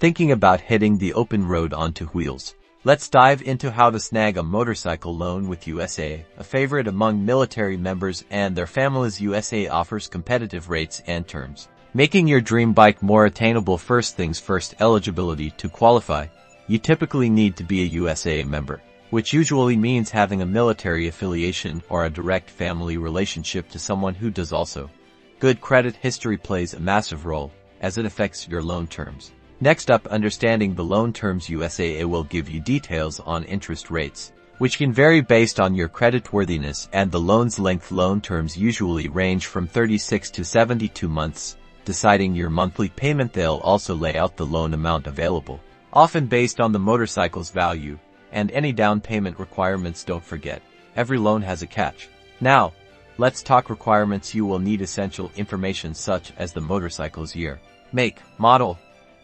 Thinking about hitting the open road onto wheels? Let's dive into how to snag a motorcycle loan with USA. A favorite among military members and their families, USA offers competitive rates and terms, making your dream bike more attainable. First things first, eligibility. To qualify, you typically need to be a USA member, which usually means having a military affiliation or a direct family relationship to someone who does also. Good credit history plays a massive role, as it affects your loan terms. Next up, understanding the loan terms. USA will give you details on interest rates, which can vary based on your creditworthiness and the loan's length. Loan terms usually range from 36 to 72 months, deciding your monthly payment. They'll also lay out the loan amount available, often based on the motorcycle's value, and any down payment requirements. Don't forget, every loan has a catch. Now, let's talk requirements. You will need essential information such as the motorcycle's year, make, model,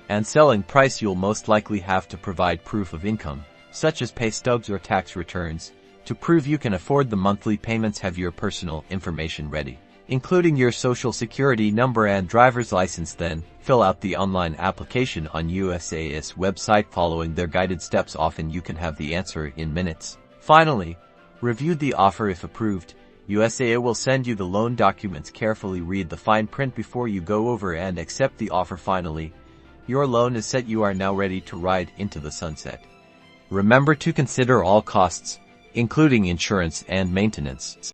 and selling price. You'll most likely have to provide proof of income, such as pay stubs or tax returns, to prove you can afford the monthly payments. Have your personal information ready, including your social security number and driver's license. Then, fill out the online application on USA's website. Following their guided steps, often you can have the answer in minutes. Finally, review the offer. If approved, USA will send you the loan documents. Carefully read the fine print before you go over and accept the offer. Finally, your loan is set. You are now ready to ride into the sunset. Remember to consider all costs, including insurance and maintenance.